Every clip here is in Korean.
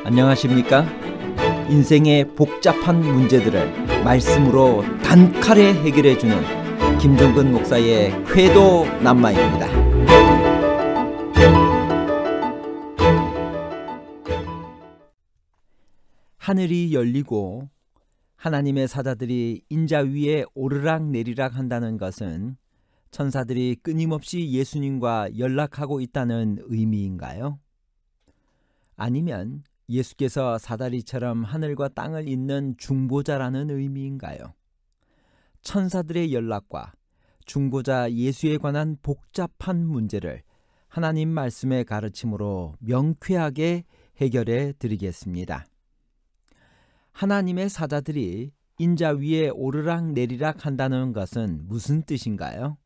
안녕하십니까? 인생의 복잡한 문제들을 말씀으로 단칼에 해결해주는 김종근 목사의 쾌도 남마입니다. 하늘이 열리고 하나님의 사자들이 인자 위에 오르락 내리락 한다는 것은 천사들이 끊임없이 예수님과 연락하고 있다는 의미인가요? 아니면 예수께서 사다리처럼 하늘과 땅을 잇는 중보자라는 의미인가요? 천사들의 연락과 중보자 예수에 관한 복잡한 문제를 하나님 말씀의 가르침으로 명쾌하게 해결해 드리겠습니다. 하나님의 사자들이 인자 위에 오르락 내리락 한다는 것은 무슨 뜻인가요?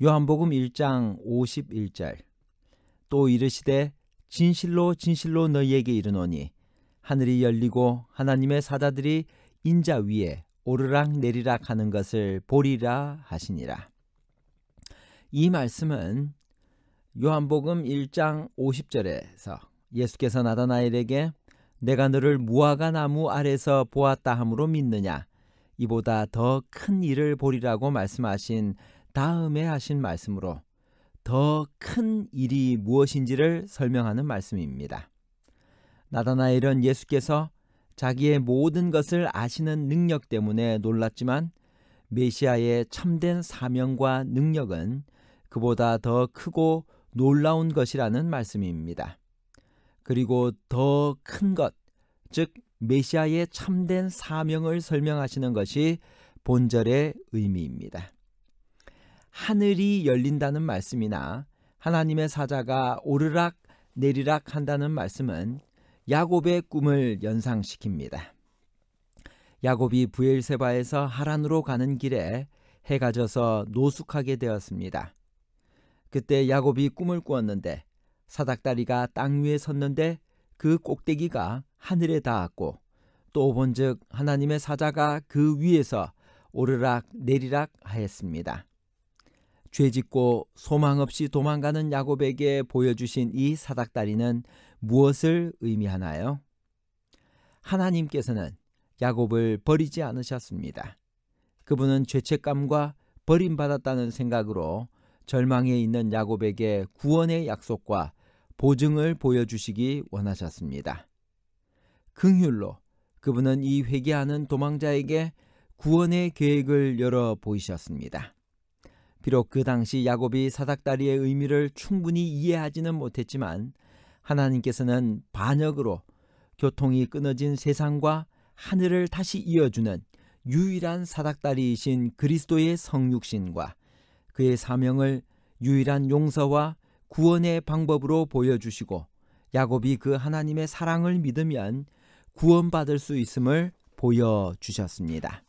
요한복음 1장 51절 또 이르시되 진실로 진실로 너희에게 이르노니 하늘이 열리고 하나님의 사자들이 인자 위에 오르락 내리락 하는 것을 보리라 하시니라. 이 말씀은 요한복음 1장 50절에서 예수께서 나다나엘에게 내가 너를 무화과 나무 아래서 보았다 함으로 믿느냐 이보다 더 큰 일을 보리라고 말씀하신 다음에 하신 말씀으로 더 큰 일이 무엇인지를 설명하는 말씀입니다. 나다나엘은 예수께서 자기의 모든 것을 아시는 능력 때문에 놀랐지만 메시아의 참된 사명과 능력은 그보다 더 크고 놀라운 것이라는 말씀입니다. 그리고 더 큰 것, 즉 메시아의 참된 사명을 설명하시는 것이 본절의 의미입니다. 하늘이 열린다는 말씀이나 하나님의 사자가 오르락 내리락 한다는 말씀은 야곱의 꿈을 연상시킵니다. 야곱이 브엘세바에서 하란으로 가는 길에 해가 져서 노숙하게 되었습니다. 그때 야곱이 꿈을 꾸었는데 사닥다리가 땅 위에 섰는데 그 꼭대기가 하늘에 닿았고 또 본즉 하나님의 사자가 그 위에서 오르락 내리락 하였습니다. 죄짓고 소망 없이 도망가는 야곱에게 보여주신 이 사닥다리는 무엇을 의미하나요? 하나님께서는 야곱을 버리지 않으셨습니다. 그분은 죄책감과 버림받았다는 생각으로 절망에 있는 야곱에게 구원의 약속과 보증을 보여주시기 원하셨습니다. 긍휼로 그분은 이 회개하는 도망자에게 구원의 계획을 열어 보이셨습니다. 비록 그 당시 야곱이 사닥다리의 의미를 충분히 이해하지는 못했지만 하나님께서는 반역으로 교통이 끊어진 세상과 하늘을 다시 이어주는 유일한 사닥다리이신 그리스도의 성육신과 그의 사명을 유일한 용서와 구원의 방법으로 보여주시고 야곱이 그 하나님의 사랑을 믿으면 구원받을 수 있음을 보여주셨습니다.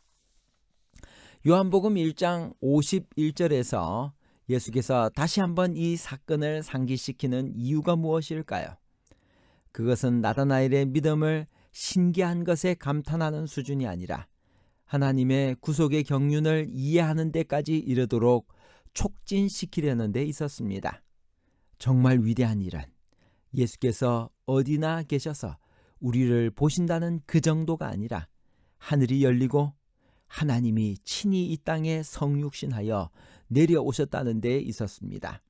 요한복음 1장 51절에서 예수께서 다시 한번 이 사건을 상기시키는 이유가 무엇일까요? 그것은 나다나엘의 믿음을 신기한 것에 감탄하는 수준이 아니라 하나님의 구속의 경륜을 이해하는 데까지 이르도록 촉진시키려는 데 있었습니다. 정말 위대한 일은 예수께서 어디나 계셔서 우리를 보신다는 그 정도가 아니라 하늘이 열리고 하나님이 친히 이 땅에 성육신하여 내려오셨다는 데 있었습니다.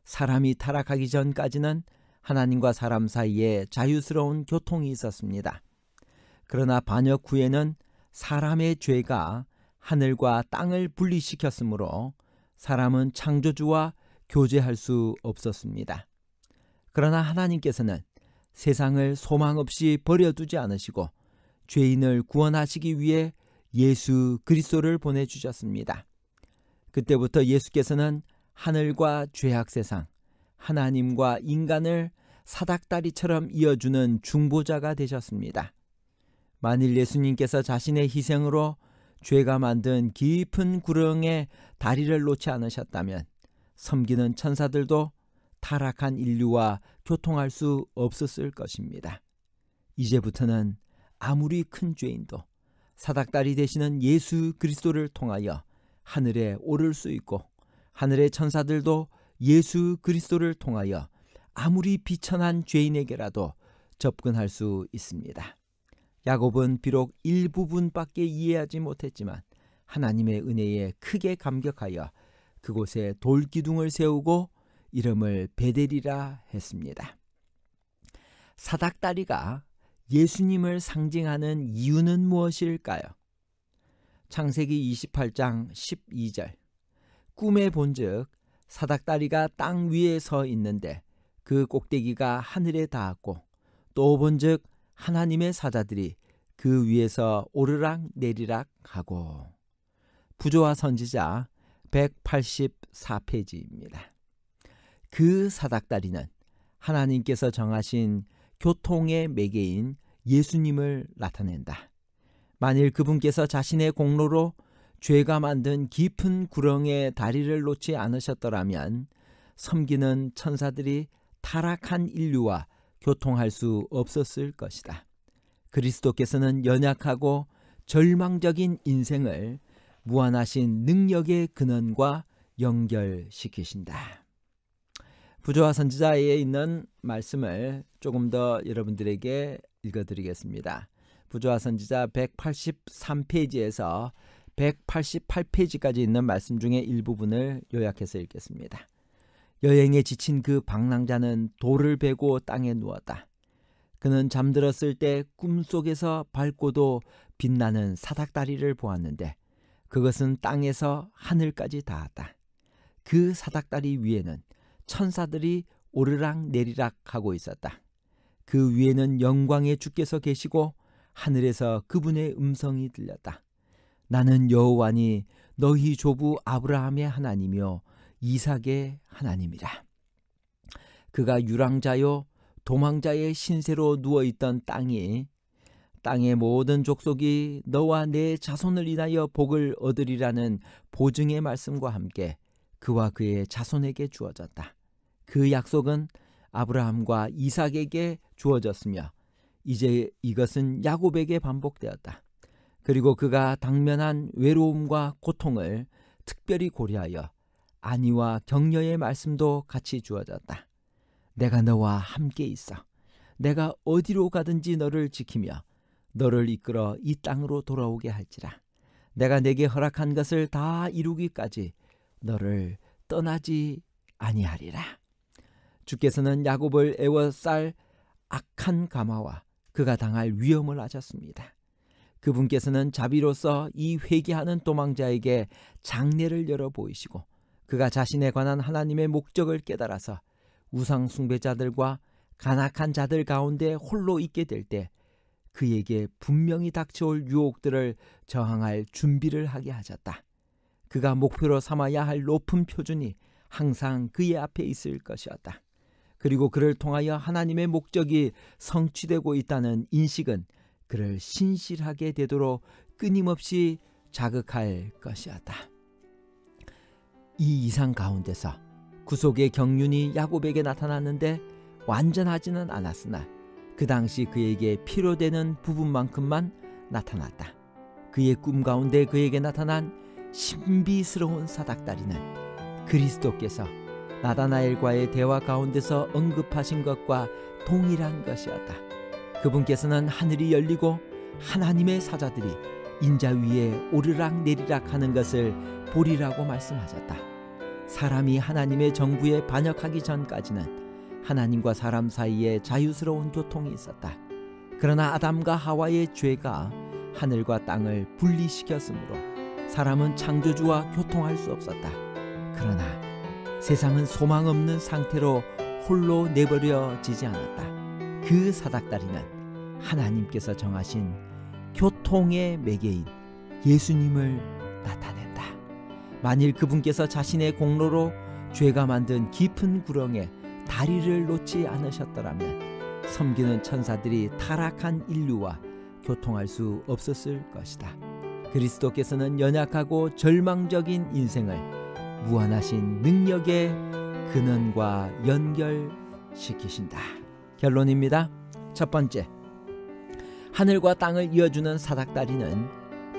사람이 타락하기 전까지는 하나님과 사람 사이에 자유스러운 교통이 있었습니다. 그러나 반역 후에는 사람의 죄가 하늘과 땅을 분리시켰으므로 사람은 창조주와 교제할 수 없었습니다. 그러나 하나님께서는 세상을 소망 없이 버려두지 않으시고 죄인을 구원하시기 위해 예수 그리스도를 보내주셨습니다. 그때부터 예수께서는 하늘과 죄악 세상, 하나님과 인간을 사닥다리처럼 이어주는 중보자가 되셨습니다. 만일 예수님께서 자신의 희생으로 죄가 만든 깊은 구렁에 다리를 놓지 않으셨다면 섬기는 천사들도 타락한 인류와 교통할 수 없었을 것입니다. 이제부터는 아무리 큰 죄인도 사닥다리 되시는 예수 그리스도를 통하여 하늘에 오를 수 있고 하늘의 천사들도 예수 그리스도를 통하여 아무리 비천한 죄인에게라도 접근할 수 있습니다. 야곱은 비록 일부분밖에 이해하지 못했지만 하나님의 은혜에 크게 감격하여 그곳에 돌기둥을 세우고 이름을 베델이라 했습니다. 사닥다리가 예수님을 상징하는 이유는 무엇일까요? 창세기 28장 12절 꿈에 본즉 사닥다리가 땅 위에 서 있는데 그 꼭대기가 하늘에 닿았고 또 본즉 하나님의 사자들이 그 위에서 오르락 내리락 하고. 부조와 선지자 184페이지입니다. 그 사닥다리는 하나님께서 정하신 교통의 매개인 예수님을 나타낸다. 만일 그분께서 자신의 공로로 죄가 만든 깊은 구렁에 다리를 놓지 않으셨더라면 섬기는 천사들이 타락한 인류와 교통할 수 없었을 것이다. 그리스도께서는 연약하고 절망적인 인생을 무한하신 능력의 근원과 연결시키신다. 부조와 선지자에 있는 말씀을 조금 더 여러분들에게 읽어드리겠습니다. 부조와 선지자 183페이지에서 188페이지까지 있는 말씀 중에 일부분을 요약해서 읽겠습니다. 여행에 지친 그 방랑자는 돌을 베고 땅에 누웠다. 그는 잠들었을 때 꿈속에서 밝고도 빛나는 사닥다리를 보았는데 그것은 땅에서 하늘까지 닿았다. 그 사닥다리 위에는 천사들이 오르락 내리락 하고 있었다. 그 위에는 영광의 주께서 계시고 하늘에서 그분의 음성이 들렸다. 나는 여호와니 너희 조부 아브라함의 하나님이요 이삭의 하나님이라. 그가 유랑자요 도망자의 신세로 누워있던 땅의 모든 족속이 너와 내 자손을 인하여 복을 얻으리라는 보증의 말씀과 함께 그와 그의 자손에게 주어졌다. 그 약속은 아브라함과 이삭에게 주어졌으며 이제 이것은 야곱에게 반복되었다. 그리고 그가 당면한 외로움과 고통을 특별히 고려하여 안위와 격려의 말씀도 같이 주어졌다. 내가 너와 함께 있어. 내가 어디로 가든지 너를 지키며 너를 이끌어 이 땅으로 돌아오게 할지라. 내가 내게 허락한 것을 다 이루기까지 너를 떠나지 아니하리라. 주께서는 야곱을 애워쌀 악한 가마와 그가 당할 위험을 아셨습니다. 그분께서는 자비로서 이 회개하는 도망자에게 장례를 열어 보이시고 그가 자신에 관한 하나님의 목적을 깨달아서 우상 숭배자들과 간악한 자들 가운데 홀로 있게 될 때 그에게 분명히 닥쳐올 유혹들을 저항할 준비를 하게 하셨다. 그가 목표로 삼아야 할 높은 표준이 항상 그의 앞에 있을 것이었다. 그리고 그를 통하여 하나님의 목적이 성취되고 있다는 인식은 그를 신실하게 되도록 끊임없이 자극할 것이었다. 이 이상 가운데서 구속의 경륜이 야곱에게 나타났는데 완전하지는 않았으나 그 당시 그에게 필요되는 부분만큼만 나타났다. 그의 꿈 가운데 그에게 나타난 신비스러운 사닥다리는 그리스도께서 나다나엘과의 대화 가운데서 언급하신 것과 동일한 것이었다. 그분께서는 하늘이 열리고 하나님의 사자들이 인자 위에 오르락 내리락 하는 것을 보리라고 말씀하셨다. 사람이 하나님의 정부에 반역하기 전까지는 하나님과 사람 사이에 자유스러운 교통이 있었다. 그러나 아담과 하와의 죄가 하늘과 땅을 분리시켰으므로 사람은 창조주와 교통할 수 없었다. 그러나 세상은 소망 없는 상태로 홀로 내버려지지 않았다. 그 사닥다리는 하나님께서 정하신 교통의 매개인 예수님을 나타낸다. 만일 그분께서 자신의 공로로 죄가 만든 깊은 구렁에 다리를 놓지 않으셨더라면 섬기는 천사들이 타락한 인류와 교통할 수 없었을 것이다. 그리스도께서는 연약하고 절망적인 인생을 무한하신 능력의 근원과 연결시키신다. 결론입니다. 첫 번째, 하늘과 땅을 이어주는 사닥다리는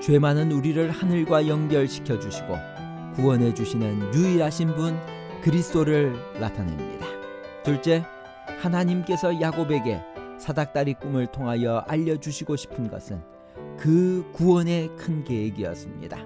죄 많은 우리를 하늘과 연결시켜 주시고 구원해 주시는 유일하신 분 그리스도를 나타냅니다. 둘째, 하나님께서 야곱에게 사닥다리 꿈을 통하여 알려주시고 싶은 것은 그 구원의 큰 계획이었습니다.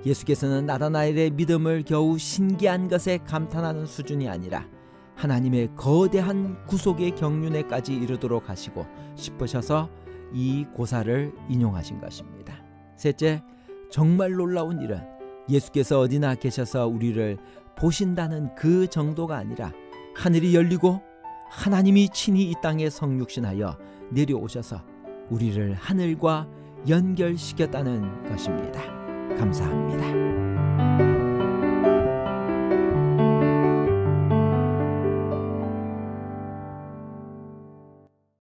예수께서는 나다나엘의 믿음을 겨우 신기한 것에 감탄하는 수준이 아니라 하나님의 거대한 구속의 경륜에까지 이르도록 하시고 싶으셔서 이 고사를 인용하신 것입니다. 셋째, 정말 놀라운 일은 예수께서 어디나 계셔서 우리를 보신다는 그 정도가 아니라 하늘이 열리고 하나님이 친히 이 땅에 성육신하여 내려오셔서 우리를 하늘과 연결시켰다는 것입니다. 감사합니다.